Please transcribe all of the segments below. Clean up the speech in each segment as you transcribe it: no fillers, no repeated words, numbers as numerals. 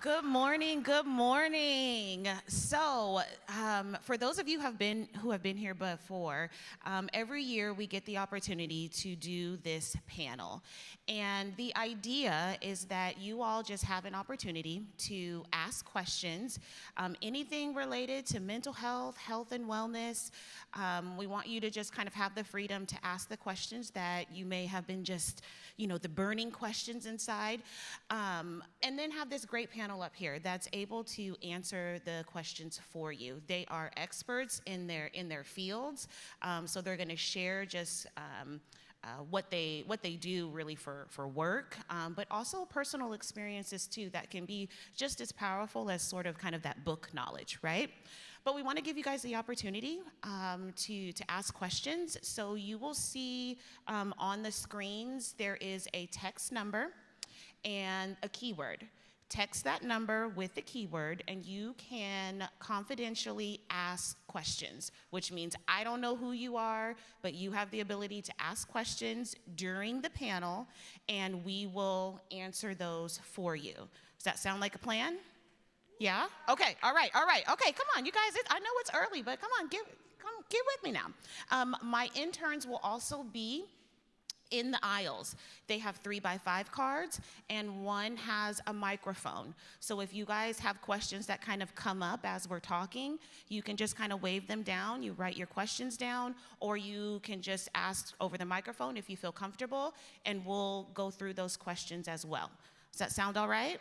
Good morning, good morning. So, for those of you who have been here before, every year we get the opportunity to do this panel. And the idea is that you all just have an opportunity to ask questions, anything related to mental health, health and wellness. We want you to just kind of have the freedom to ask the questions that you may have been just, the burning questions inside. And then have this great panel up here that's able to answer the questions for you. They are experts in their fields, so they're going to share just what they do really for work, but also personal experiences too that can be just as powerful as sort of kind of that book knowledge, right? But we want to give you guys the opportunity to ask questions. So you will see on the screens there is a text number and a keyword. Text that number with the keyword, and you can confidentially ask questions, which means I don't know who you are, but you have the ability to ask questions during the panel, and we will answer those for you. Does that sound like a plan? Yeah? Okay, all right. Okay, come on, you guys, I know it's early, but come get with me now. My interns will also be in the aisles. They have 3x5 cards, and one has a microphone. So if you guys have questions that kind of come up as we're talking, you can just kind of wave them down. You write your questions down, or you can just ask over the microphone if you feel comfortable, and we'll go through those questions as well. Does that sound all right?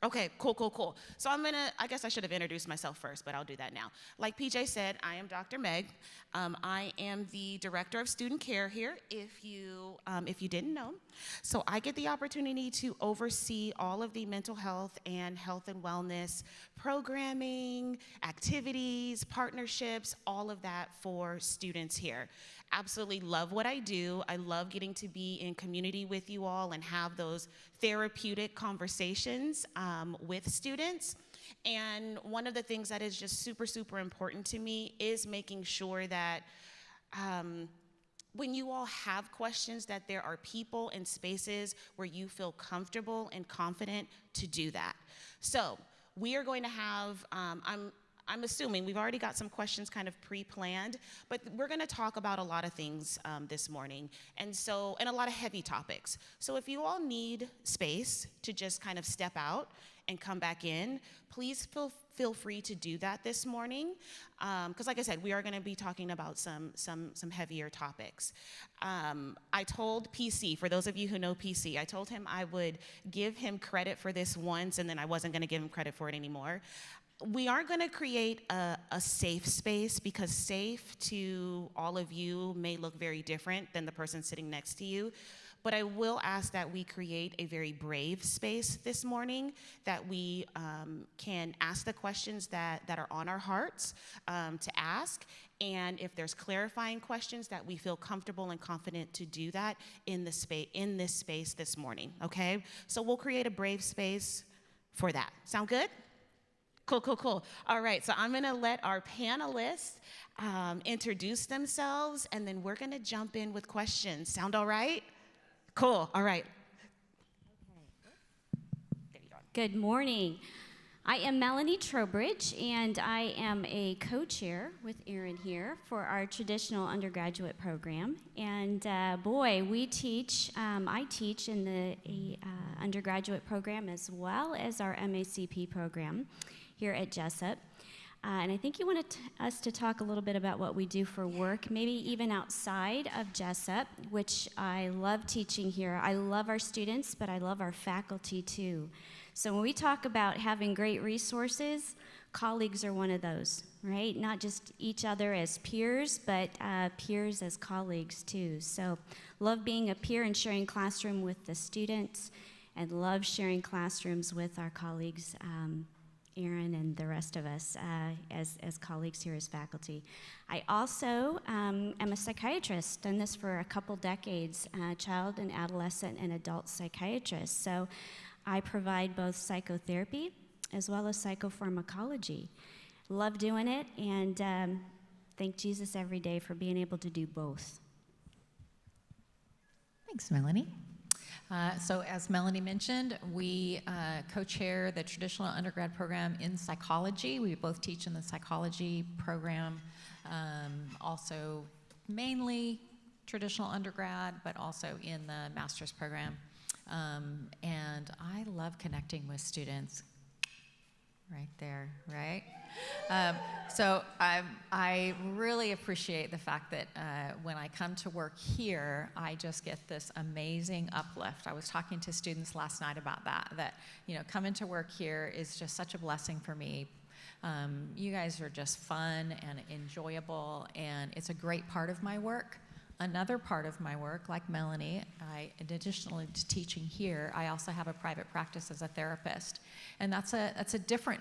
Okay, cool. So I guess I should have introduced myself first, but I'll do that now. Like PJ said, I am Dr. Meg. I am the Director of Student Care here, if you didn't know. So I get the opportunity to oversee all of the mental health and wellness programming, activities, partnerships, all of that for students here. Absolutely love what I do. I love getting to be in community with you all and have those therapeutic conversations with students. And one of the things that is just super important to me is making sure that when you all have questions, that there are people and spaces where you feel comfortable and confident to do that. So we are going to have, I'm assuming we've already got some questions kind of pre-planned, but we're going to talk about a lot of things this morning, and a lot of heavy topics. So if you all need space to just kind of step out and come back in, please feel free to do that this morning, because like I said, we are going to be talking about some heavier topics. I told PC, for those of you who know PC, I told him I would give him credit for this once, and then I wasn't going to give him credit for it anymore. We aren't going to create a safe space, because safe to all of you may look very different than the person sitting next to you. But I will ask that we create a very brave space this morning, that we can ask the questions that are on our hearts to ask. And if there's clarifying questions, that we feel comfortable and confident to do that in this space this morning, okay? So we'll create a brave space for that. Sound good? Cool. All right, so I'm going to let our panelists introduce themselves, and then we're going to jump in with questions. Sound all right? Cool. All right. There you go. Good morning. I am Melanie Trowbridge, and I am a co-chair with Erin here for our traditional undergraduate program. And we teach, I teach in the undergraduate program as well as our MACP program here at Jessup. And I think you want us to talk a little bit about what we do for work, maybe even outside of Jessup, which I love teaching here. I love our students, but I love our faculty too. So when we talk about having great resources, colleagues are one of those, right? Not just each other as peers, but peers as colleagues too. So love being a peer and sharing classroom with the students, and love sharing classrooms with our colleagues, Erin and the rest of us as colleagues here as faculty. I also am a psychiatrist, done this for a couple decades, child and adolescent and adult psychiatrist. So I provide both psychotherapy as well as psychopharmacology. Love doing it, and thank Jesus every day for being able to do both. Thanks, Melanie. So as Melanie mentioned, we co-chair the traditional undergrad program in psychology. We both teach in the psychology program, also mainly traditional undergrad, but also in the master's program. And I love connecting with students. Right there, right? So I really appreciate the fact that when I come to work here, I just get this amazing uplift. I was talking to students last night about that, coming to work here is just such a blessing for me. You guys are just fun and enjoyable, and it's a great part of my work. Another part of my work, like Melanie, in addition to teaching here, I also have a private practice as a therapist, and that's a different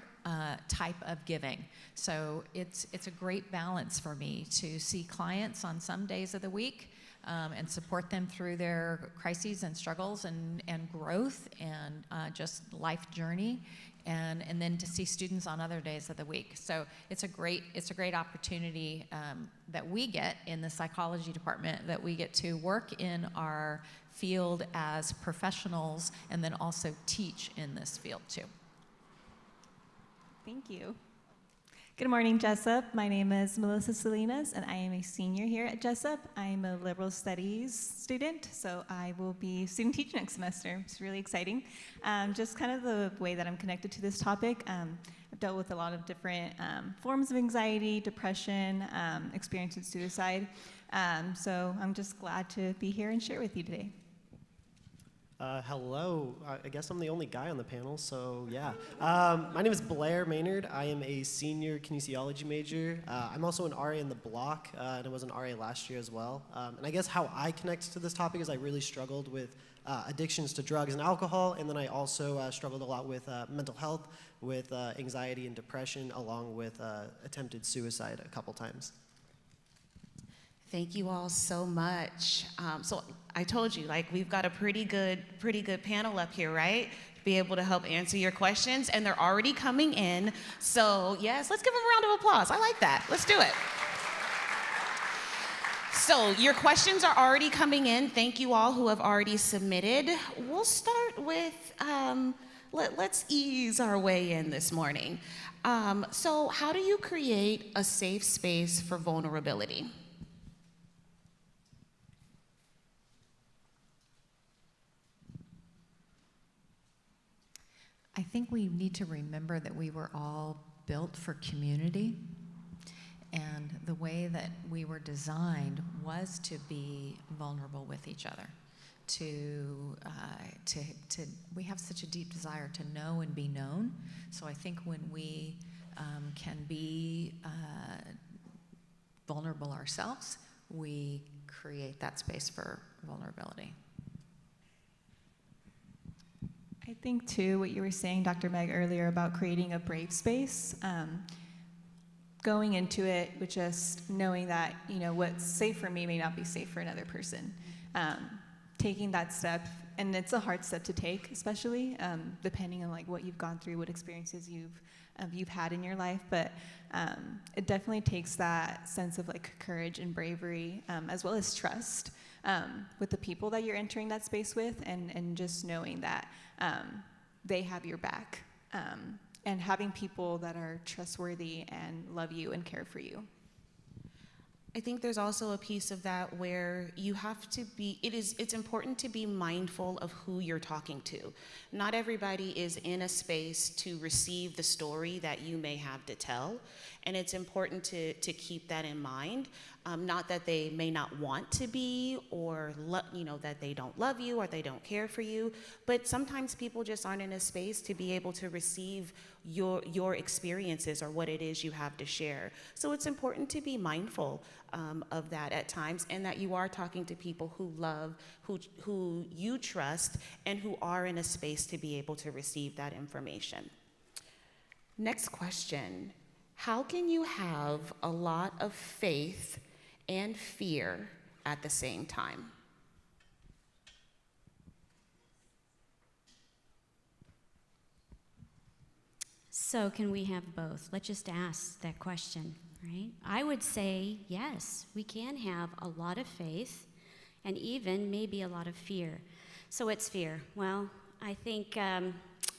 type of giving. So it's a great balance for me to see clients on some days of the week and support them through their crises and struggles and growth and just life journey. And then to see students on other days of the week. So it's a great opportunity that we get in the psychology department, that we get to work in our field as professionals and then also teach in this field too. Thank you. Good morning, Jessup. My name is Melissa Salinas, and I am a senior here at Jessup. I'm a liberal studies student, so I will be student teaching next semester. It's really exciting. Just kind of the way that I'm connected to this topic, I've dealt with a lot of different forms of anxiety, depression, experiencing suicide. So I'm just glad to be here and share with you today. Hello. I guess I'm the only guy on the panel, so yeah. My name is Blair Maynard. I am a senior kinesiology major. I'm also an RA in the block, and I was an RA last year as well. And I guess how I connect to this topic is I really struggled with addictions to drugs and alcohol, and then I also struggled a lot with mental health, with anxiety and depression, along with attempted suicide a couple times. Thank you all so much. So I told you, we've got a pretty good panel up here, right? To be able to help answer your questions, and they're already coming in. So yes, let's give them a round of applause. I like that. Let's do it. So your questions are already coming in. Thank you all who have already submitted. We'll start with, let's ease our way in this morning. So how do you create a safe space for vulnerability? I think we need to remember that we were all built for community, and the way that we were designed was to be vulnerable with each other. We have such a deep desire to know and be known. So I think when we can be vulnerable ourselves, we create that space for vulnerability. I think, too, what you were saying, Dr. Meg, earlier about creating a brave space, going into it with just knowing that, what's safe for me may not be safe for another person. Taking that step, and it's a hard step to take, especially depending on what you've gone through, what experiences you've had in your life, but it definitely takes that sense of courage and bravery, as well as trust with the people that you're entering that space with, and just knowing that they have your back, and having people that are trustworthy and love you and care for you. I think there's also a piece of that where you have to be, it's important to be mindful of who you're talking to. Not everybody is in a space to receive the story that you may have to tell, and it's important to keep that in mind. Not that they may not want to be, or that they don't love you or they don't care for you, but sometimes people just aren't in a space to be able to receive your experiences or what it is you have to share. So it's important to be mindful of that at times, and that you are talking to people who love, who you trust, and who are in a space to be able to receive that information. Next question. How can you have a lot of faith and fear at the same time? So can we have both? Let's just ask that question, right? I would say yes, we can have a lot of faith and even maybe a lot of fear. So what's fear? Well, I think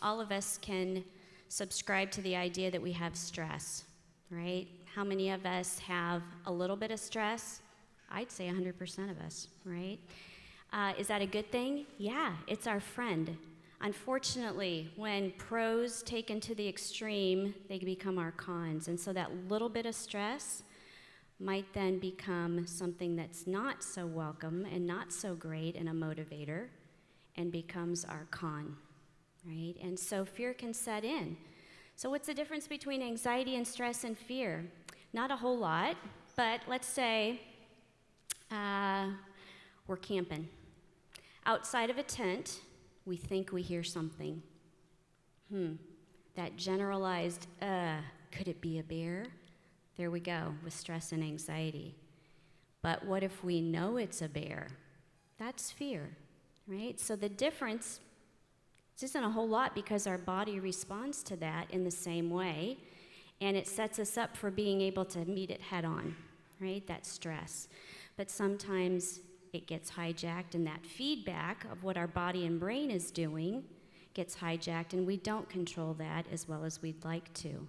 all of us can subscribe to the idea that we have stress, right? How many of us have a little bit of stress? I'd say 100% of us, right? Is that a good thing? Yeah, it's our friend. Unfortunately, when pros taken to the extreme, they become our cons. And so that little bit of stress might then become something that's not so welcome and not so great and a motivator, and becomes our con, right? And so fear can set in. So what's the difference between anxiety and stress and fear? Not a whole lot, but let's say we're camping. Outside of a tent, we think we hear something. That generalized, could it be a bear? There we go, with stress and anxiety. But what if we know it's a bear? That's fear, right? So the difference isn't a whole lot, because our body responds to that in the same way, and it sets us up for being able to meet it head on, right? That stress. But sometimes it gets hijacked, and that feedback of what our body and brain is doing gets hijacked, and we don't control that as well as we'd like to.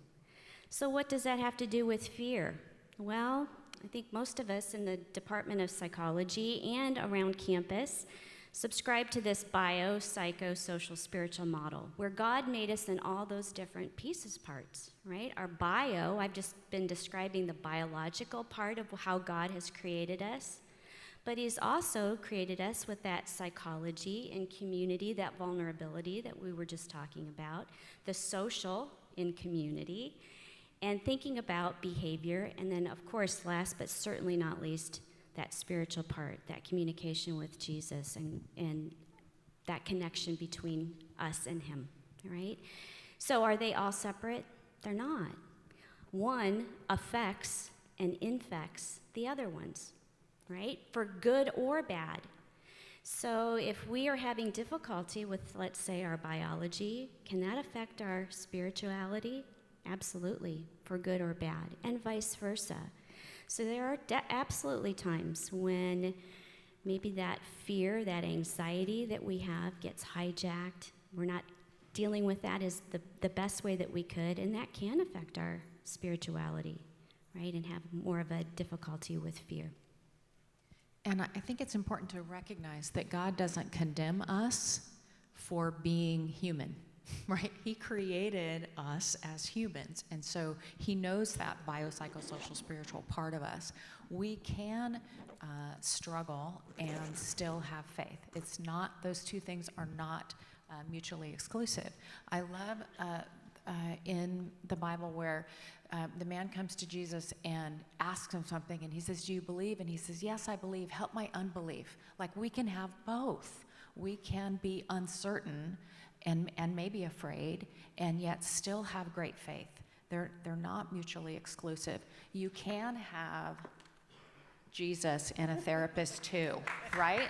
So what does that have to do with fear? Well, I think most of us in the Department of Psychology and around campus subscribe to this bio, psycho, social, spiritual model, where God made us in all those different pieces parts, right? Our bio, I've just been describing the biological part of how God has created us, but he's also created us with that psychology and community, that vulnerability that we were just talking about, the social in community, and thinking about behavior, and then, of course, last but certainly not least, that spiritual part, that communication with Jesus, and that connection between us and him, right? So are they all separate? They're not. One affects and infects the other ones, right? For good or bad. So if we are having difficulty with, let's say, our biology, can that affect our spirituality? Absolutely, for good or bad, and vice versa. So there are absolutely times when maybe that fear, that anxiety that we have gets hijacked. We're not dealing with that as the best way that we could, and that can affect our spirituality, right, and have more of a difficulty with fear. And I think it's important to recognize that God doesn't condemn us for being human, right? He created us as humans, and so he knows that biopsychosocial spiritual part of us. We can struggle and still have faith. It's not, those two things are not mutually exclusive. I love in the Bible where the man comes to Jesus and asks him something, and he says, "Do you believe?" And he says, "Yes, I believe. Help my unbelief." Like, we can have both. We can be uncertain and maybe afraid, and yet still have great faith. They're not mutually exclusive. You can have Jesus and a therapist too, right?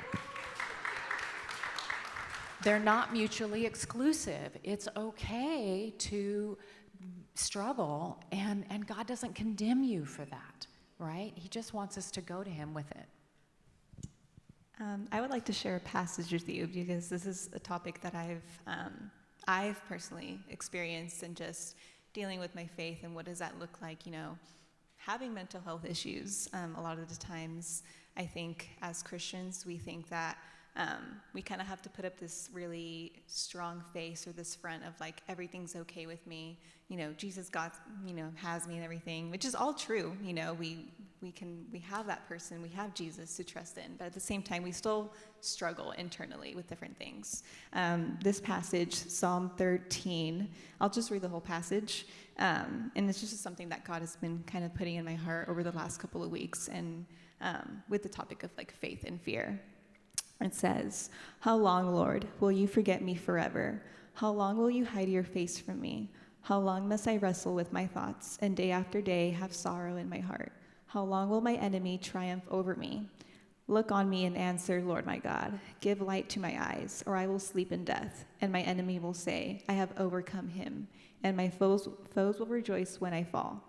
They're not mutually exclusive. It's okay to struggle, and God doesn't condemn you for that, right? He just wants us to go to him with it. I would like to share a passage with you, because this is a topic that I've personally experienced, and just dealing with my faith and what does that look like, having mental health issues. A lot of the times, I think as Christians, we think that we kind of have to put up this really strong face, or this front of like, everything's okay with me, Jesus has me and everything, which is all true. We have that person, we have Jesus to trust in, but at the same time, we still struggle internally with different things. This passage, Psalm 13, I'll just read the whole passage, and it's just something that God has been kind of putting in my heart over the last couple of weeks, and with the topic of like faith and fear. It says, "How long, Lord, will you forget me forever? How long will you hide your face from me? How long must I wrestle with my thoughts, and day after day have sorrow in my heart? How long will my enemy triumph over me? Look on me and answer, Lord my God. Give light to my eyes, or I will sleep in death, and my enemy will say, I have overcome him, and my foes will rejoice when I fall.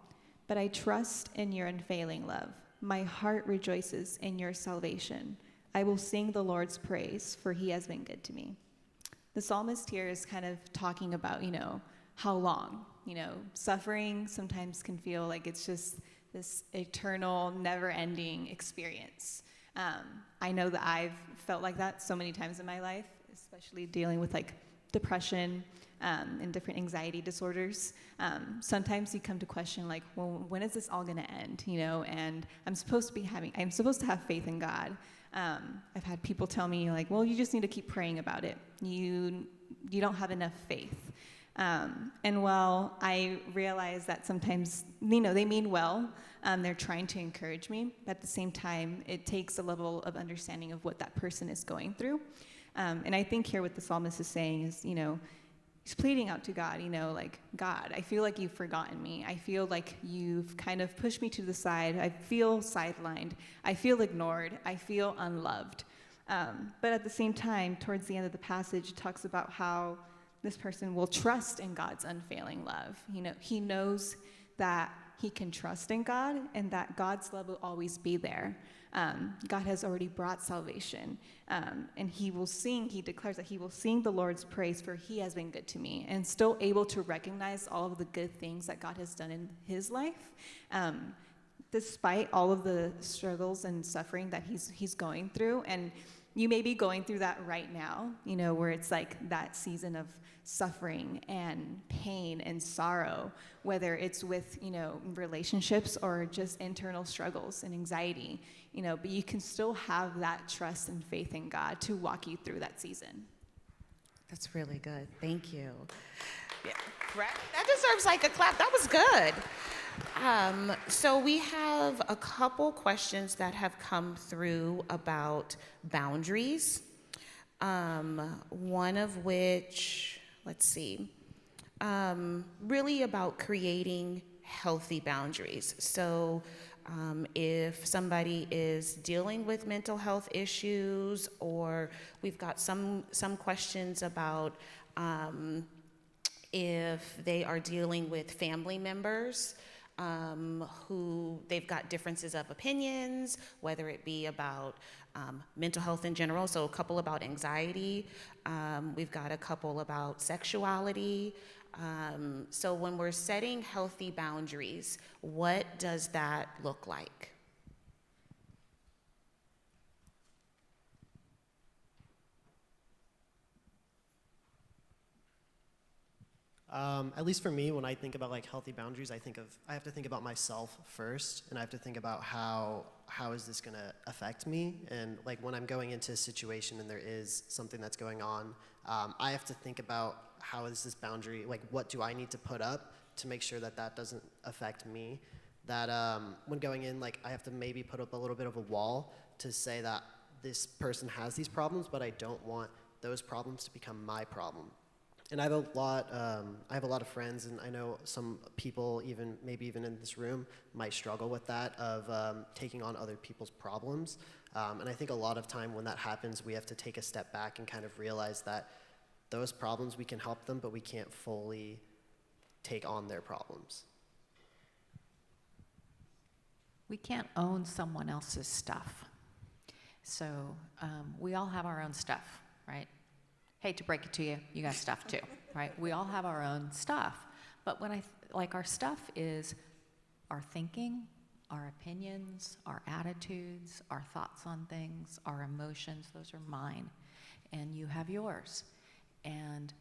But I trust in your unfailing love. My heart rejoices in your salvation. I will sing the Lord's praise, for he has been good to me. The psalmist here is kind of talking about, how long? Suffering sometimes can feel like it's just this eternal, never-ending experience. I know that I've felt like that so many times in my life, especially dealing with like depression and different anxiety disorders. Sometimes you come to question like, well, when is this all going to end? And I'm supposed to have faith in God. I've had people tell me like, well, you just need to keep praying about it. You don't have enough faith. And while I realize that sometimes, they mean well, they're trying to encourage me, but at the same time, it takes a level of understanding of what that person is going through. And I think here what the psalmist is saying is, he's pleading out to God, like, God, I feel like you've forgotten me. I feel like you've kind of pushed me to the side. I feel sidelined. I feel ignored. I feel unloved. But at the same time, towards the end of the passage, it talks about how this person will trust in God's unfailing love. He knows that he can trust in God and that God's love will always be there. God has already brought salvation. And he declares that he will sing the Lord's praise, for he has been good to me, and still able to recognize all of the good things that God has done in his life. Despite all of the struggles and suffering that he's going through. And you may be going through that right now, where it's like that season of suffering and pain and sorrow, whether it's with, relationships or just internal struggles and anxiety, but you can still have that trust and faith in God to walk you through that season. That's really good. Thank you. Yeah, right? That deserves like a clap. That was good. So we have a couple questions that have come through about boundaries. One of which, really about creating healthy boundaries. So if somebody is dealing with mental health issues, or we've got some questions about if they are dealing with family members who they've got differences of opinions, whether it be about mental health in general, so a couple about anxiety, we've got a couple about sexuality. So when we're setting healthy boundaries, what does that look like? At least for me, when I think about like healthy boundaries, I have to think about myself first, and I have to think about how is this gonna affect me, and like when I'm going into a situation and there is something that's going on, I have to think about how is this boundary, like what do I need to put up to make sure that doesn't affect me, that when going in, like I have to maybe put up a little bit of a wall to say that this person has these problems, but I don't want those problems to become my problem. And I have a lot of friends, and I know some people, maybe even in this room, might struggle with that, of taking on other people's problems. And I think a lot of time when that happens, we have to take a step back and kind of realize that those problems, we can help them, but we can't fully take on their problems. We can't own someone else's stuff. So we all have our own stuff, right? Hate to break it to you, you got stuff too, right? We all have our own stuff. But when our stuff is our thinking, our opinions, our attitudes, our thoughts on things, our emotions, those are mine. And you have yours. And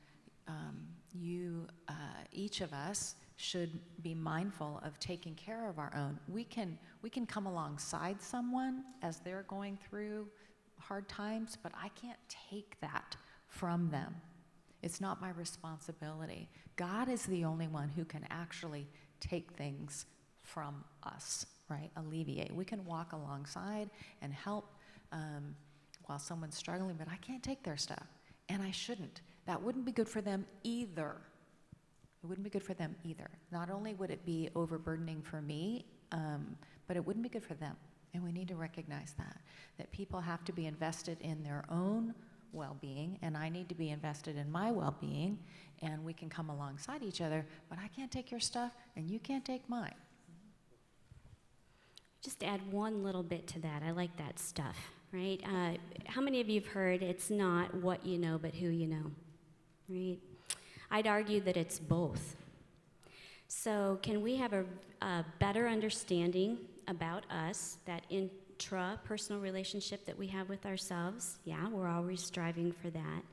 each of us should be mindful of taking care of our own. We can come alongside someone as they're going through hard times, but I can't take that from them. It's not my responsibility. God is the only one who can actually take things from us, right? Alleviate. We can walk alongside and help while someone's struggling, but I can't take their stuff, and I shouldn't. That wouldn't be good for them either. It wouldn't be good for them either. Not only would it be overburdening for me, but it wouldn't be good for them. And we need to recognize that people have to be invested in their own well-being, and I need to be invested in my well-being, and we can come alongside each other, but I can't take your stuff, and you can't take mine. Just add one little bit to that. I like that stuff. right? How many of you have heard it's not what you know, but who you know, right? I'd argue that it's both. So can we have a better understanding about us, that intrapersonal relationship that we have with ourselves? Yeah, we're always striving for that.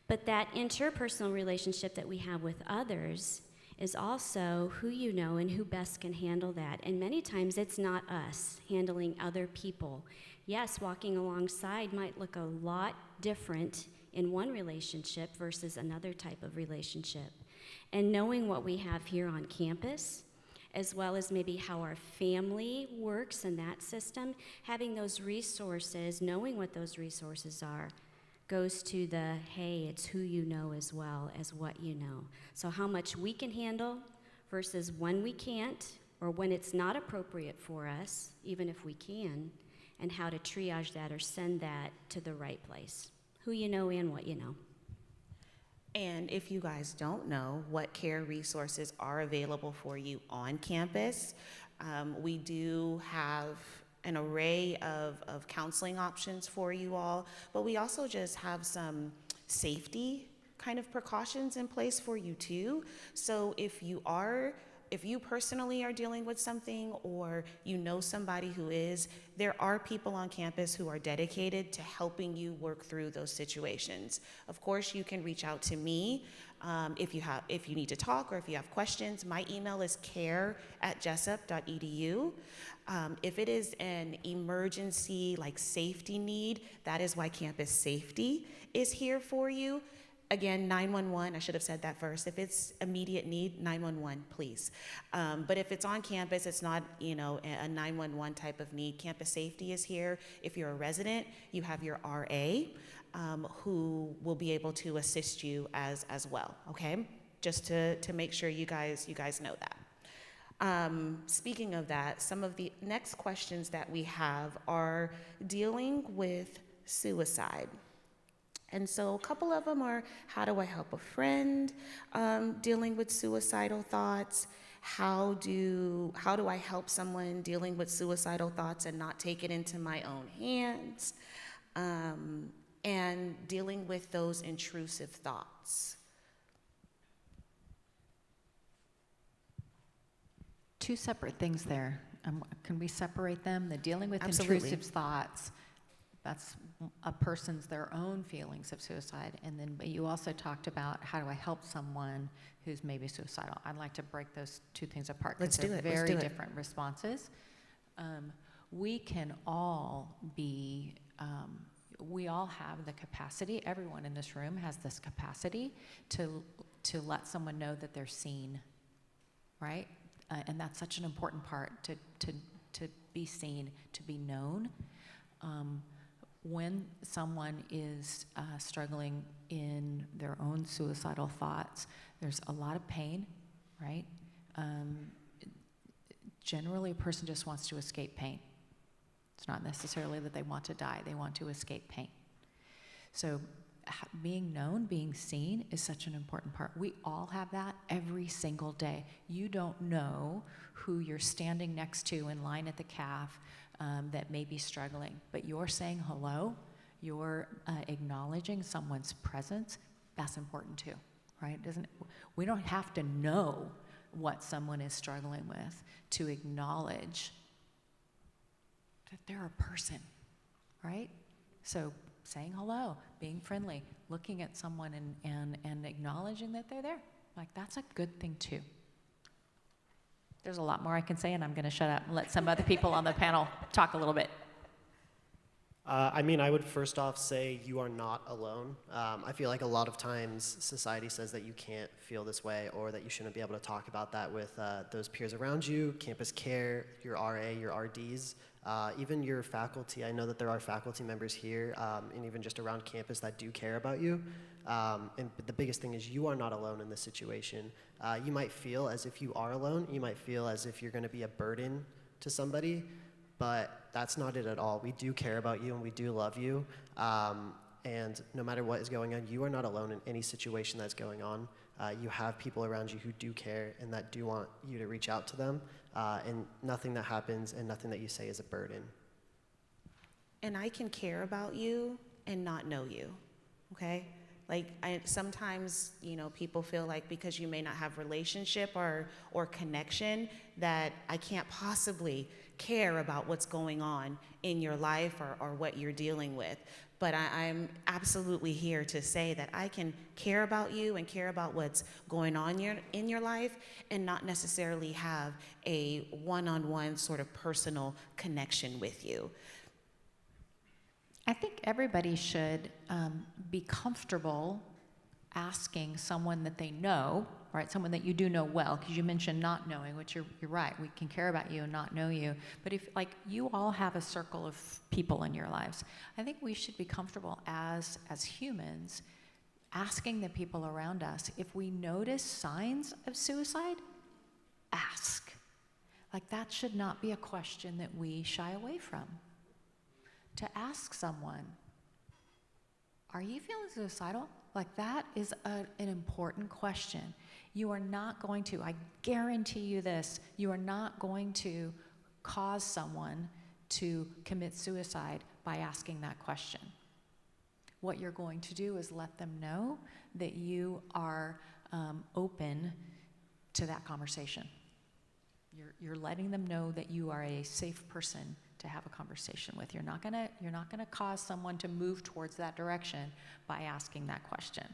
But that interpersonal relationship that we have with others is also who you know and who best can handle that. And many times it's not us handling other people. Yes, walking alongside might look a lot different in one relationship versus another type of relationship. And knowing what we have here on campus, as well as maybe how our family works in that system, having those resources, knowing what those resources are, goes to the, hey, it's who you know as well as what you know. So how much we can handle versus when we can't, or when it's not appropriate for us, even if we can, and how to triage that or send that to the right place. Who you know and what you know. And if you guys don't know what care resources are available for you on campus, we do have an array of counseling options for you all, but we also just have some safety kind of precautions in place for you too. So if you personally are dealing with something, or you know somebody who is, there are people on campus who are dedicated to helping you work through those situations. Of course, you can reach out to me if you need to talk or if you have questions. My email is care@jessup.edu. If it is an emergency, like safety need, that is why campus safety is here for you. Again, 911, I should have said that first. If it's immediate need, 911, please. But if it's on campus, it's not, a 911 type of need. Campus safety is here. If you're a resident, you have your RA who will be able to assist you as well, okay? Just to make sure you guys know that. Speaking of that, some of the next questions that we have are dealing with suicide. And so a couple of them are, how do I help a friend dealing with suicidal thoughts? How do I help someone dealing with suicidal thoughts and not take it into my own hands? And dealing with those intrusive thoughts. Two separate things there. Can we separate them? The dealing with Absolutely. intrusive thoughts, that's a person's their own feelings of suicide. And then but you also talked about how do I help someone who's maybe suicidal. I'd like to break those two things apart because they're very different responses. We can all be, we all have the capacity, everyone in this room has this capacity to let someone know that they're seen, right? And that's such an important part, to be seen, to be known. When someone is struggling in their own suicidal thoughts, there's a lot of pain, right? Generally, a person just wants to escape pain. It's not necessarily that they want to die, they want to escape pain. So being known, being seen is such an important part. We all have that every single day. You don't know who you're standing next to in line at the caf that may be struggling, but you're saying hello, you're acknowledging someone's presence. That's important too, right? We don't have to know what someone is struggling with to acknowledge that they're a person, right? So saying hello, being friendly, looking at someone and acknowledging that they're there, like that's a good thing too. There's a lot more I can say, and I'm going to shut up and let some other people on the panel talk a little bit. I would first off say you are not alone. I feel like a lot of times society says that you can't feel this way or that you shouldn't be able to talk about that with those peers around you, campus care, your RA, your RDs, even your faculty. I know that there are faculty members here and even just around campus that do care about you. But the biggest thing is you are not alone in this situation. You might feel as if you are alone. You might feel as if you're going to be a burden to somebody, but that's not it at all. We do care about you and we do love you. And no matter what is going on, you are not alone in any situation that's going on. You have people around you who do care and that do want you to reach out to them. And nothing that happens and nothing that you say is a burden. and I can care about you and not know you, okay? Like, sometimes, people feel like because you may not have relationship or connection that I can't possibly care about what's going on in your life or what you're dealing with. But I'm absolutely here to say that I can care about you and care about what's going on in your life and not necessarily have a one-on-one sort of personal connection with you. I think everybody should be comfortable asking someone that they know, right? Someone that you do know well, because you mentioned not knowing, which you're right. We can care about you and not know you. But if, like, you all have a circle of people in your lives, I think we should be comfortable as humans asking the people around us, if we notice signs of suicide, ask. Like, that should not be a question that we shy away from. To ask someone, are you feeling suicidal? Like, that is an important question. You are not going to, I guarantee you this, you are not going to cause someone to commit suicide by asking that question. What you're going to do is let them know that you are open to that conversation. You're letting them know that you are a safe person to have a conversation with. You're not gonna cause someone to move towards that direction by asking that question.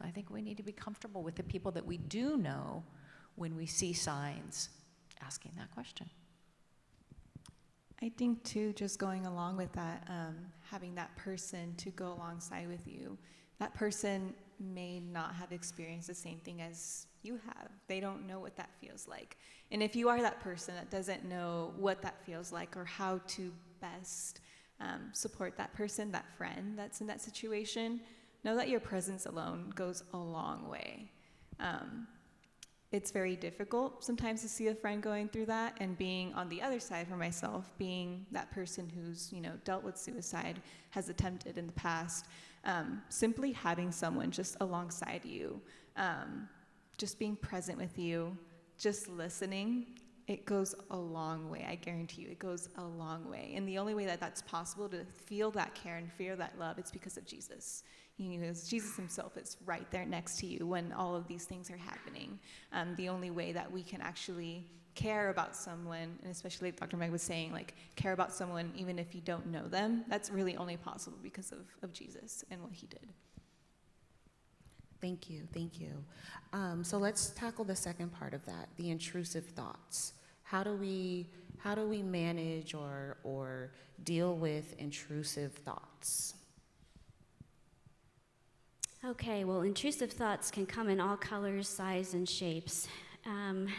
I think we need to be comfortable with the people that we do know when we see signs, asking that question. I think too, just going along with that, having that person to go alongside with you. That person may not have experienced the same thing as you have. They don't know what that feels like. And if you are that person that doesn't know what that feels like or how to best support that person, that friend that's in that situation, know that your presence alone goes a long way. It's very difficult sometimes to see a friend going through that, and being on the other side for myself, being that person who's dealt with suicide, has attempted in the past, simply having someone just alongside you, just being present with you, just listening, it goes a long way. I guarantee you, it goes a long way. And the only way that that's possible to feel that care and feel that love, it's because of Jesus. Jesus himself is right there next to you when all of these things are happening. The only way that we can actually care about someone, and especially like Dr. Meg was saying, like, care about someone even if you don't know them, that's really only possible because of Jesus and what he did. Thank you. So let's tackle the second part of that, the intrusive thoughts. How do we manage or deal with intrusive thoughts? Okay, well, intrusive thoughts can come in all colors, size, and shapes.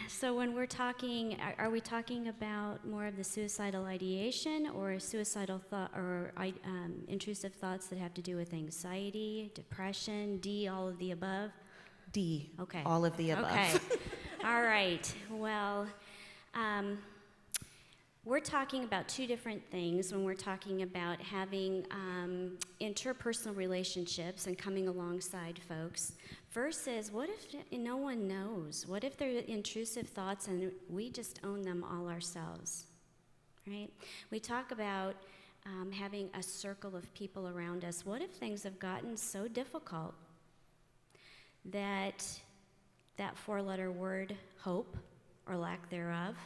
So when we're talking, are we talking about more of the suicidal ideation or suicidal thought or intrusive thoughts that have to do with anxiety, depression, D, all of the above? D, okay. All of the above. Okay, all right. Well, we're talking about two different things when we're talking about having interpersonal relationships and coming alongside folks versus what if no one knows? What if they're intrusive thoughts and we just own them all ourselves, right? We talk about having a circle of people around us. What if things have gotten so difficult that that four-letter word, hope, or lack thereof,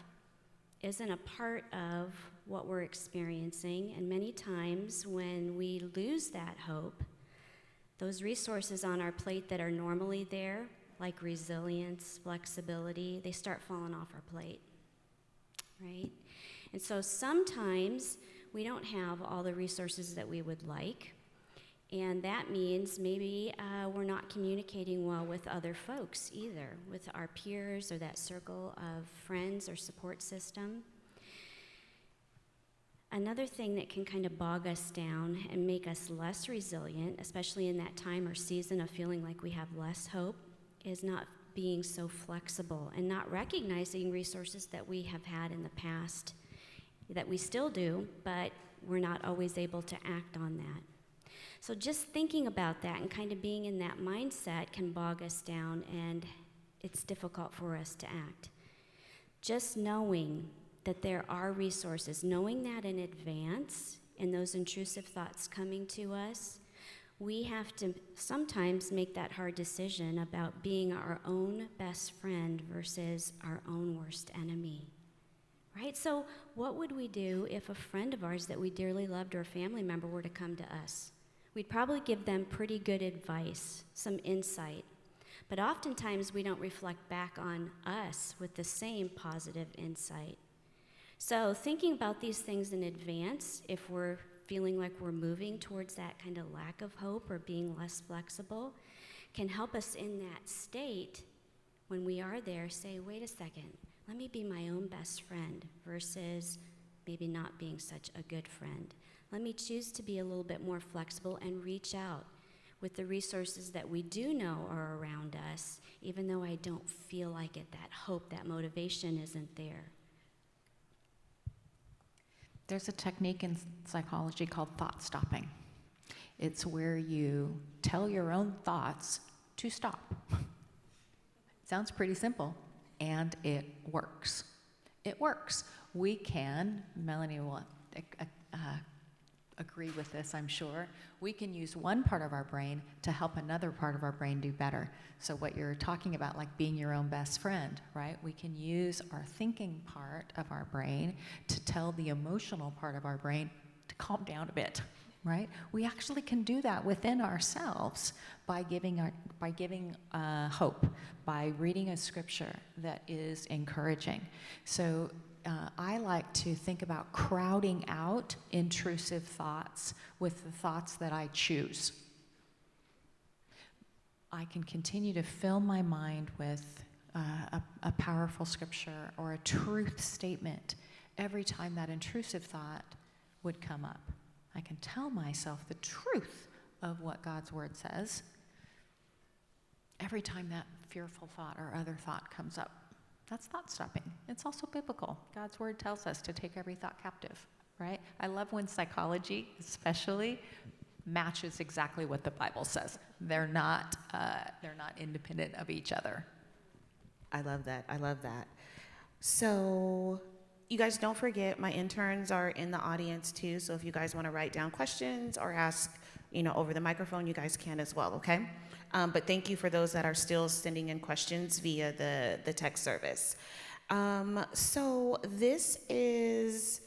isn't a part of what we're experiencing, and many times when we lose that hope, those resources on our plate that are normally there, like resilience, flexibility, they start falling off our plate, right? And so sometimes we don't have all the resources that we would like, and that means maybe we're not communicating well with other folks either, with our peers or that circle of friends or support system. Another thing that can kind of bog us down and make us less resilient, especially in that time or season of feeling like we have less hope, is not being so flexible and not recognizing resources that we have had in the past, that we still do, but we're not always able to act on that. So just thinking about that and kind of being in that mindset can bog us down, and it's difficult for us to act. Just knowing that there are resources, knowing that in advance and those intrusive thoughts coming to us, we have to sometimes make that hard decision about being our own best friend versus our own worst enemy, right? So what would we do if a friend of ours that we dearly loved or a family member were to come to us? We'd probably give them pretty good advice, some insight. But oftentimes we don't reflect back on us with the same positive insight. So thinking about these things in advance, if we're feeling like we're moving towards that kind of lack of hope or being less flexible, can help us in that state when we are there say, wait a second, let me be my own best friend versus maybe not being such a good friend. Let me choose to be a little bit more flexible and reach out with the resources that we do know are around us, even though I don't feel like it, that hope, that motivation isn't there. There's a technique in psychology called thought stopping. It's where you tell your own thoughts to stop. Sounds pretty simple, and it works. It works. We can, Melanie will agree with this, I'm sure. We can use one part of our brain to help another part of our brain do better. So what you're talking about, like being your own best friend, right? We can use our thinking part of our brain to tell the emotional part of our brain to calm down a bit, right? We actually can do that within ourselves by giving hope, by reading a scripture that is encouraging. So I like to think about crowding out intrusive thoughts with the thoughts that I choose. I can continue to fill my mind with a powerful scripture or a truth statement every time that intrusive thought would come up. I can tell myself the truth of what God's word says every time that fearful thought or other thought comes up. That's thought stopping. It's also biblical. God's word tells us to take every thought captive, right? I love when psychology, especially, matches exactly what the Bible says. They're not independent of each other. I love that. I love that. So you guys don't forget, my interns are in the audience too. So if you guys want to write down questions or ask, over the microphone, you guys can as well, okay? But thank you for those that are still sending in questions via the text service. So this is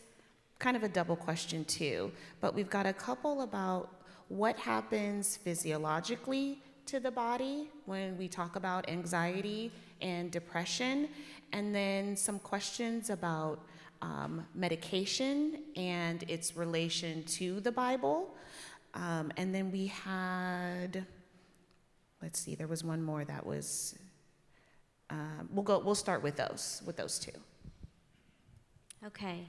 kind of a double question too, but we've got a couple about what happens physiologically to the body when we talk about anxiety and depression, and then some questions about medication and its relation to the Bible. And then we had, let's see, there was one more that was, we'll start with those two. Okay,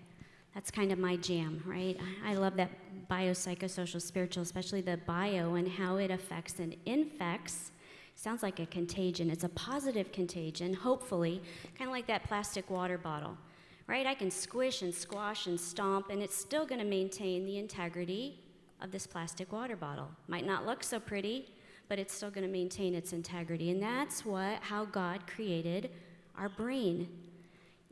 that's kind of my jam, right? I love that biopsychosocial spiritual, especially the bio and how it affects and infects. Sounds like a contagion. It's a positive contagion, hopefully, kind of like that plastic water bottle, right? I can squish and squash and stomp, and it's still going to maintain the integrity of this plastic water bottle. Might not look so pretty, but it's still going to maintain its integrity. And that's how God created our brain.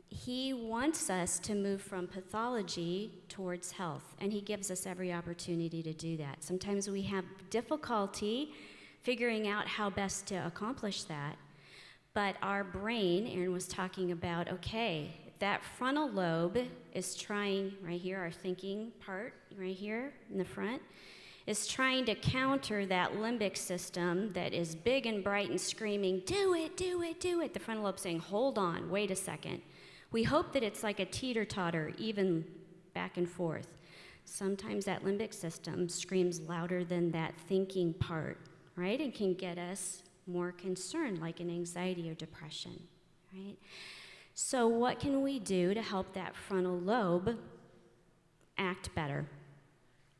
He wants us to move from pathology towards health, and he gives us every opportunity to do that. Sometimes we have difficulty figuring out how best to accomplish that, but our brain, Aaron was talking about, okay, that frontal lobe is trying, right here, our thinking part, right here in the front, is trying to counter that limbic system that is big and bright and screaming, do it, do it, do it. The frontal lobe saying, hold on, wait a second. We hope that it's like a teeter-totter, even back and forth. Sometimes that limbic system screams louder than that thinking part, right? And can get us more concerned, like an anxiety or depression, right? So what can we do to help that frontal lobe act better?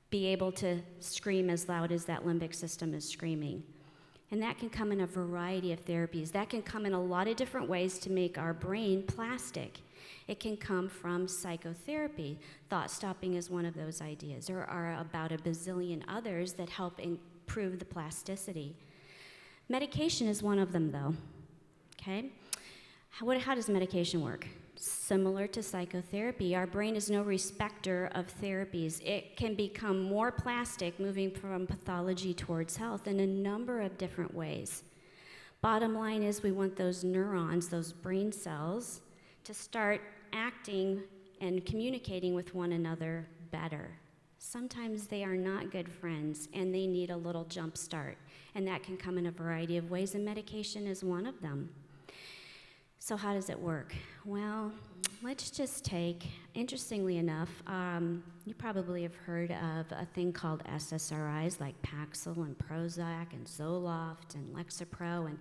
Be able to scream as loud as that limbic system is screaming. And that can come in a variety of therapies. That can come in a lot of different ways to make our brain plastic. It can come from psychotherapy. Thought stopping is one of those ideas. There are about a bazillion others that help improve the plasticity. Medication is one of them, though. Okay? How does medication work? similar to psychotherapy. Our brain is no respecter of therapies. It can become more plastic, moving from pathology towards health in a number of different ways. Bottom line is we want those neurons, those brain cells, to start acting and communicating with one another better. Sometimes they are not good friends and they need a little jump start, and that can come in a variety of ways, and medication is one of them. So how does it work? Well, let's just take, interestingly enough, you probably have heard of a thing called SSRIs like Paxil and Prozac and Zoloft and Lexapro, and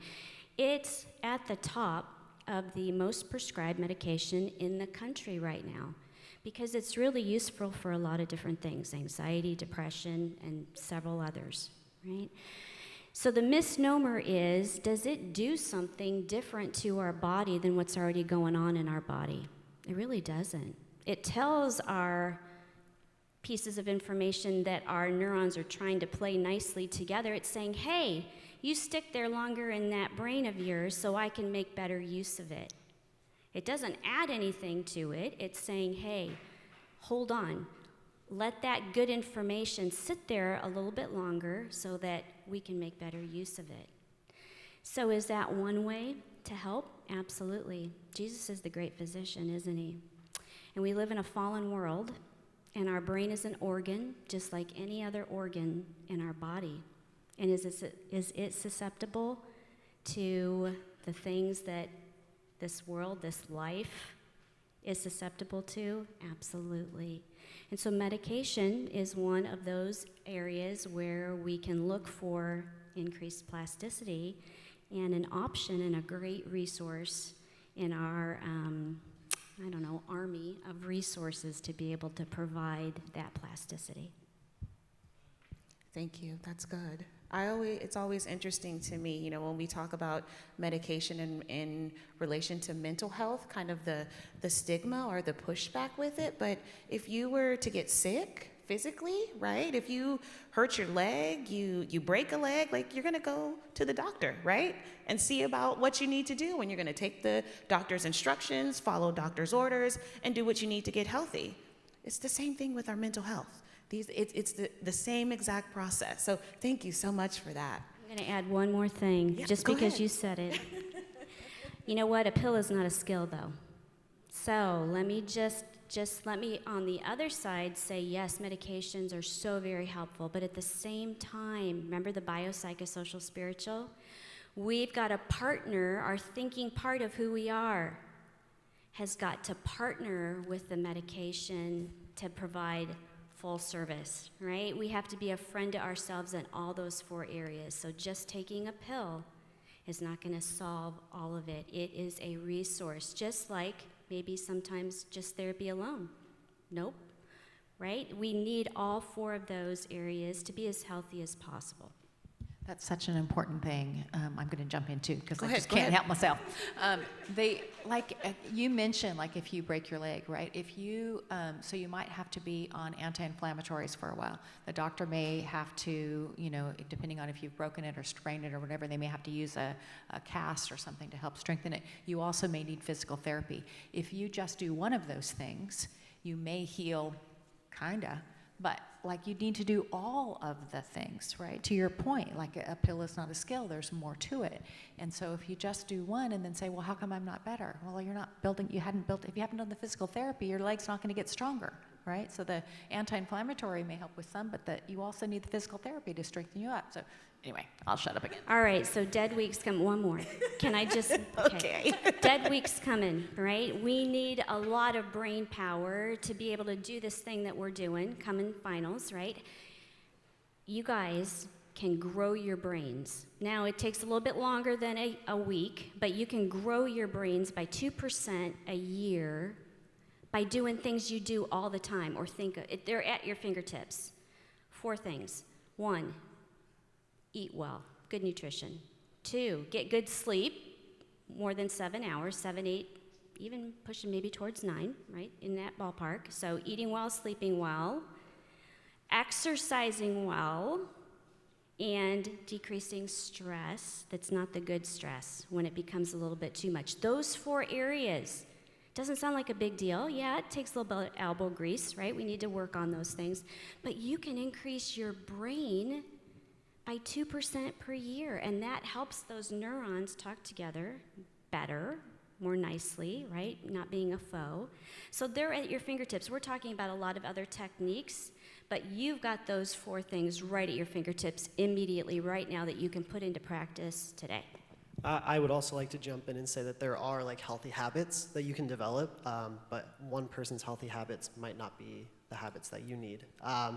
it's at the top of the most prescribed medication in the country right now because it's really useful for a lot of different things, anxiety, depression, and several others, right? So the misnomer is, does it do something different to our body than what's already going on in our body? It really doesn't. It tells our pieces of information that our neurons are trying to play nicely together. It's saying, hey, you stick there longer in that brain of yours so I can make better use of it. It doesn't add anything to it. It's saying, hey, hold on. Let that good information sit there a little bit longer so that we can make better use of it. So is that one way to help? Absolutely. Jesus is the great physician, isn't he? And we live in a fallen world, and our brain is an organ, just like any other organ in our body. And is it susceptible to the things that this world, this life, is susceptible to? Absolutely. And so medication is one of those areas where we can look for increased plasticity and an option and a great resource in our, army of resources to be able to provide that plasticity. Thank you. That's good. It's always interesting to me, when we talk about medication in relation to mental health, kind of the stigma or the pushback with it. But if you were to get sick physically, right? If you hurt your leg, you break a leg, like you're gonna go to the doctor, right? And see about what you need to do, and you're gonna take the doctor's instructions, follow doctor's orders, and do what you need to get healthy. It's the same thing with our mental health. It's the same exact process. So thank you so much for that. I'm going to add one more thing, just go because ahead. you said it. You know what? A pill is not a skill, though. So let me just let me, on the other side, say, yes, medications are so very helpful. But at the same time, remember the biopsychosocial spiritual? We've got to partner, our thinking part of who we are has got to partner with the medication to provide full service, right? We have to be a friend to ourselves in all those 4 areas. So just taking a pill is not going to solve all of it. It is a resource, just like maybe sometimes just therapy alone. Nope, right? We need all 4 of those areas to be as healthy as possible. That's such an important thing. I'm going to jump into because I just Go can't ahead. help myself. You mentioned, like if you break your leg, right? If you, so you might have to be on anti-inflammatories for a while. The doctor may have to, depending on if you've broken it or sprained it or whatever, they may have to use a cast or something to help strengthen it. You also may need physical therapy. If you just do one of those things, you may heal, kinda. But like you need to do all of the things, right? To your point, like a pill is not a skill, there's more to it. And so if you just do one and then say, well, how come I'm not better? Well, if you haven't done the physical therapy, your leg's not gonna get stronger, right? So the anti-inflammatory may help with some, but you also need the physical therapy to strengthen you up. So anyway, I'll shut up again. All right, so dead week's coming. One more. Can I just? Okay. Dead week's coming, right? We need a lot of brain power to be able to do this thing that we're doing, coming finals, right? You guys can grow your brains. Now, it takes a little bit longer than a week, but you can grow your brains by 2% a year by doing things you do all the time or think of. They're at your fingertips. 4 things. 1, eat well, good nutrition. 2, get good sleep, more than 7 hours, 7, 8, even pushing maybe towards 9, right, in that ballpark. So eating well, sleeping well, exercising well, and decreasing stress that's not the good stress when it becomes a little bit too much. Those 4 areas Doesn't sound like a big deal. Yeah, it takes a little bit of elbow grease, right? We need to work on those things. But you can increase your brain by 2% per year, and that helps those neurons talk together better, more nicely, right? Not being a foe. So they're at your fingertips. We're talking about a lot of other techniques, but you've got those 4 things right at your fingertips immediately right now that you can put into practice today. I would also like to jump in and say that there are like healthy habits that you can develop, but one person's healthy habits might not be the habits that you need.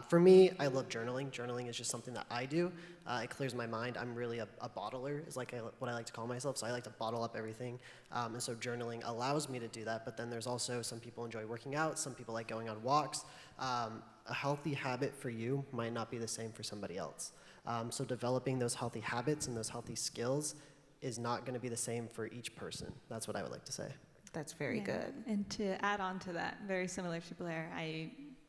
For me, I love journaling. Journaling is just something that I do. It clears my mind. I'm really a bottler, is like what I like to call myself. So I like to bottle up everything. And so journaling allows me to do that. But then there's also some people enjoy working out. Some people like going on walks. A healthy habit for you might not be the same for somebody else. So developing those healthy habits and those healthy skills is not going to be the same for each person. That's what I would like to say. That's very good. And to add on to that, very similar to Blair,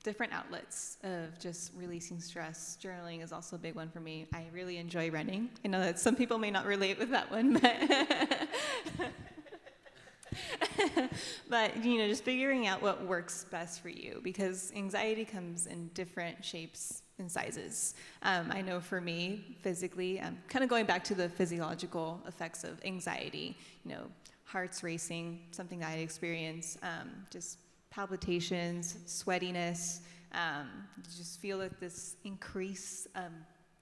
different outlets of just releasing stress. Journaling is also a big one for me. I really enjoy running. I know that some people may not relate with that one, but just figuring out what works best for you, because anxiety comes in different shapes and sizes. I know for me, physically, kind of going back to the physiological effects of anxiety, heart's racing, something that I experience, just palpitations, sweatiness, just feel like this increased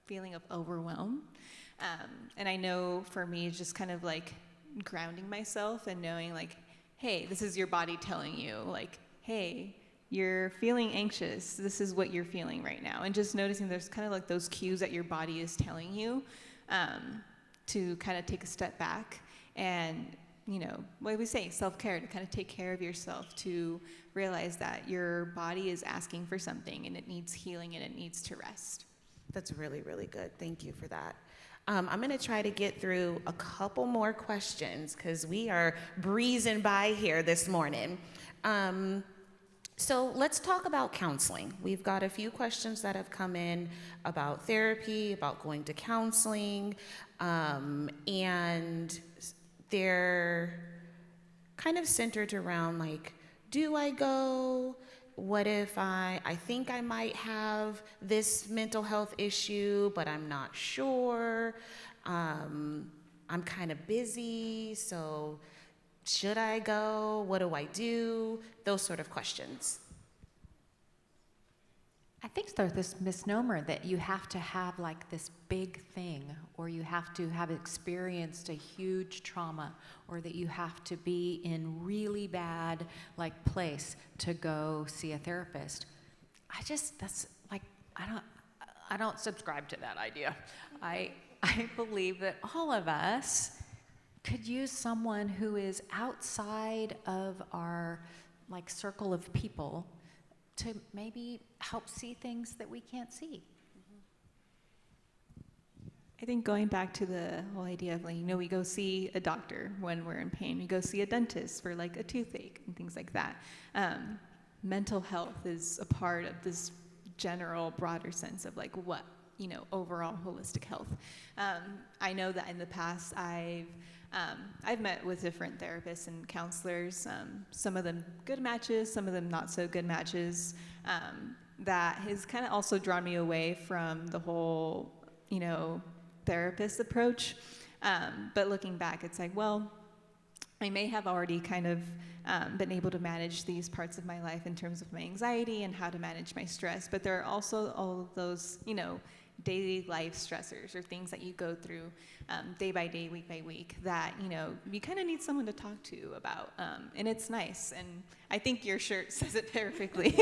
feeling of overwhelm. And I know for me, it's just kind of like grounding myself and knowing like, hey, this is your body telling you, like, hey, you're feeling anxious. This is what you're feeling right now. And just noticing there's kind of like those cues that your body is telling you to kind of take a step back and, what we say, self-care, to kind of take care of yourself, to realize that your body is asking for something and it needs healing and it needs to rest. That's really, really good. Thank you for that. I'm going to try to get through a couple more questions because we are breezing by here this morning. So let's talk about counseling. We've got a few questions that have come in about therapy, about going to counseling, and they're kind of centered around like, do I go? What if I think I might have this mental health issue, but I'm not sure. I'm kind of busy, so should I go? What do I do? Those sort of questions. I think there's this misnomer that you have to have like this big thing, or you have to have experienced a huge trauma, or that you have to be in really bad like place to go see a therapist. I don't subscribe to that idea. I believe that all of us could use someone who is outside of our like circle of people to maybe help see things that we can't see. I think going back to the whole idea of like, we go see a doctor when we're in pain. We go see a dentist for like a toothache and things like that. Mental health is a part of this general, broader sense of like what, overall holistic health. I know that in the past I've met with different therapists and counselors, some of them good matches, some of them not so good matches, that has kind of also drawn me away from the whole, therapist approach. But looking back, it's like, well, I may have already kind of been able to manage these parts of my life in terms of my anxiety and how to manage my stress, but there are also all of those, daily life stressors or things that you go through day by day, week by week that, you kind of need someone to talk to about. And it's nice. And I think your shirt says it perfectly.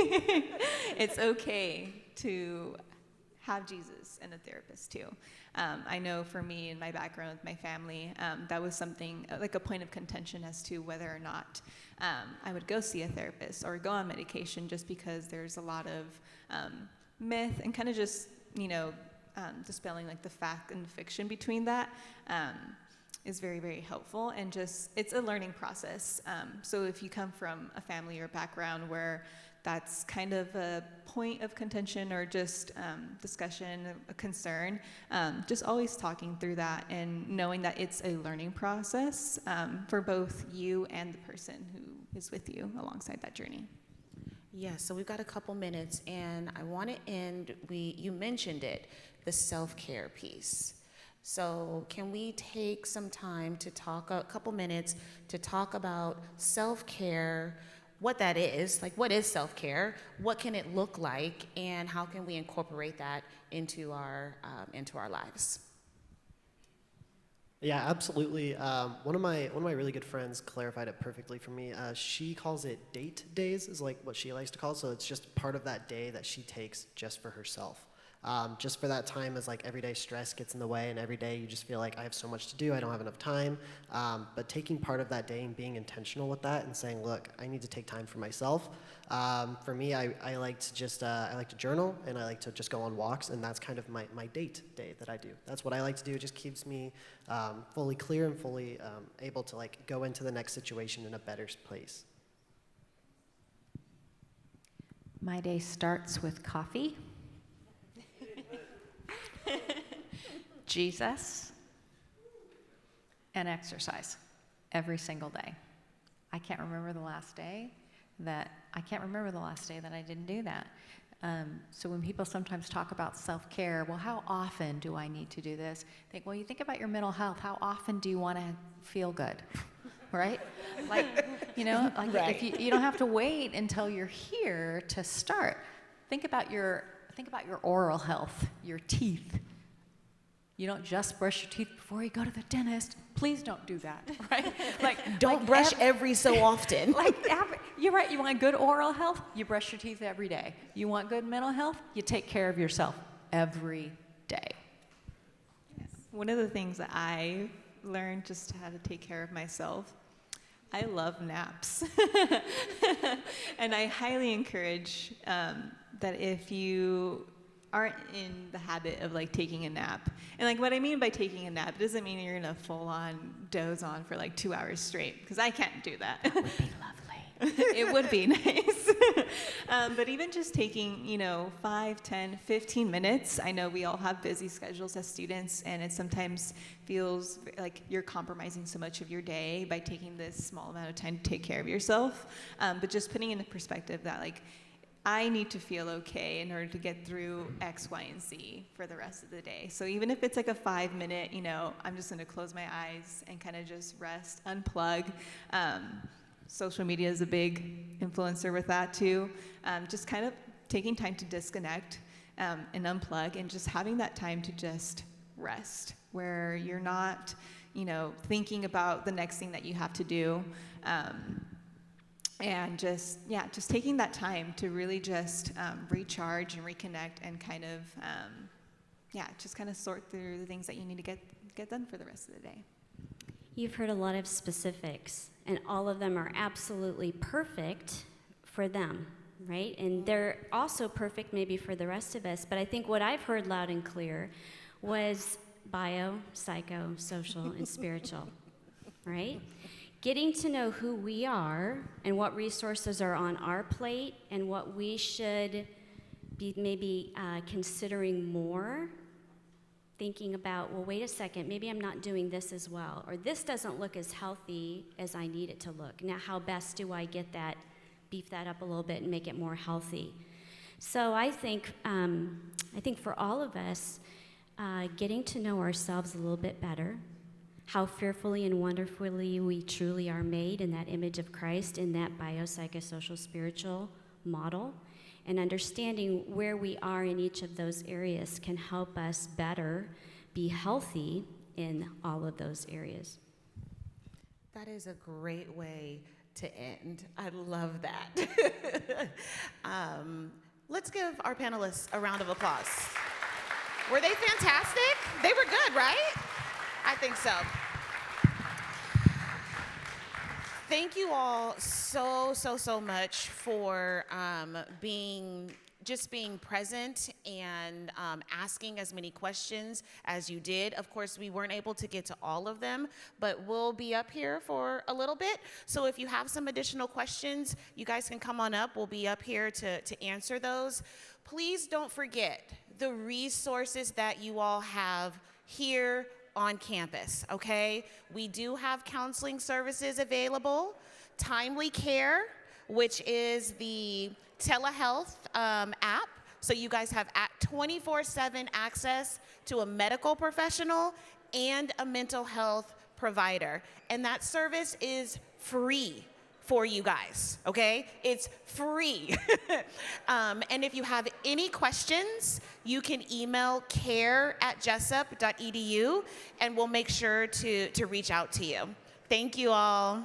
It's okay to have Jesus and a therapist too. I know for me and my background with my family, that was something like a point of contention as to whether or not I would go see a therapist or go on medication, just because there's a lot of myth and kind of just, dispelling like the fact and fiction between that. is very, very helpful, and just, it's a learning process. So if you come from a family or background where that's kind of a point of contention or just discussion, a concern, just always talking through that and knowing that it's a learning process for both you and the person who is with you alongside that journey. Yeah, so we've got a couple minutes, and I want to end, you mentioned it, the self-care piece. So can we take some time to talk, a couple minutes, to talk about self-care, what that is, like what is self-care, what can it look like, and how can we incorporate that into our lives? Yeah, absolutely. One of my really good friends clarified it perfectly for me. She calls it date days, is like what she likes to call it. So it's just part of that day that she takes just for herself. Just for that time, as like everyday stress gets in the way, and every day you just feel like I have so much to do, I don't have enough time. But taking part of that day and being intentional with that and saying, look, I need to take time for myself. For me, I like to just I like to journal, and I like to just go on walks, and that's kind of my date day that I do. That's what I like to do. It just keeps me fully clear and fully able to like go into the next situation in a better place. My day starts with coffee, Jesus, and exercise every single day. I can't remember the last day that I didn't do that. So when people sometimes talk about self-care, well, how often do I need to do this? Think, well, you think about your mental health. How often do you want to feel good, right? Like, like Right. if you don't have to wait until you're here to start. Think about your oral health, your teeth. You don't just brush your teeth before you go to the dentist. Please don't do that, right? Don't brush every so often. You're right. You want good oral health? You brush your teeth every day. You want good mental health? You take care of yourself every day. Yes. One of the things that I learned just how to take care of myself, I love naps. And I highly encourage that if you aren't in the habit of like taking a nap, and like what I mean by taking a nap, it doesn't mean you're gonna full on doze on for like 2 hours straight, because I can't do that. That would be lovely. It would be nice. But even just taking, 5, 10, 15 minutes, I know we all have busy schedules as students, and it sometimes feels like you're compromising so much of your day by taking this small amount of time to take care of yourself. But just putting into perspective that like, I need to feel okay in order to get through X, Y, and Z for the rest of the day. So even if it's like a 5-minute, I'm just gonna close my eyes and kind of just rest, unplug. Social media is a big influencer with that too. Just kind of taking time to disconnect and unplug, and just having that time to just rest, where you're not, thinking about the next thing that you have to do. And just taking that time to really just recharge and reconnect, and kind of, just kind of sort through the things that you need to get done for the rest of the day. You've heard a lot of specifics, and all of them are absolutely perfect for them, right? And they're also perfect maybe for the rest of us, but I think what I've heard loud and clear was bio, psycho, social, and spiritual, right? Getting to know who we are and what resources are on our plate, and what we should be maybe considering more, thinking about, well, wait a second, maybe I'm not doing this as well, or this doesn't look as healthy as I need it to look. Now, how best do I get that, beef that up a little bit and make it more healthy? So I think for all of us, getting to know ourselves a little bit better, how fearfully and wonderfully we truly are made in that image of Christ, in that biopsychosocial spiritual model, and understanding where we are in each of those areas can help us better be healthy in all of those areas. That is a great way to end. I love that. Let's give our panelists a round of applause. Were they fantastic? They were good, right? I think so. Thank you all so much for being just being present and asking as many questions as you did. Of course, we weren't able to get to all of them, but we'll be up here for a little bit. So if you have some additional questions, you guys can come on up. We'll be up here to answer those. Please don't forget the resources that you all have here on campus, okay? We do have counseling services available, Timely Care, which is the telehealth app. So you guys have 24/7 access to a medical professional and a mental health provider. And that service is free for you guys, okay? It's free. And if you have any questions, you can email care@jessup.edu and we'll make sure to reach out to you. Thank you all.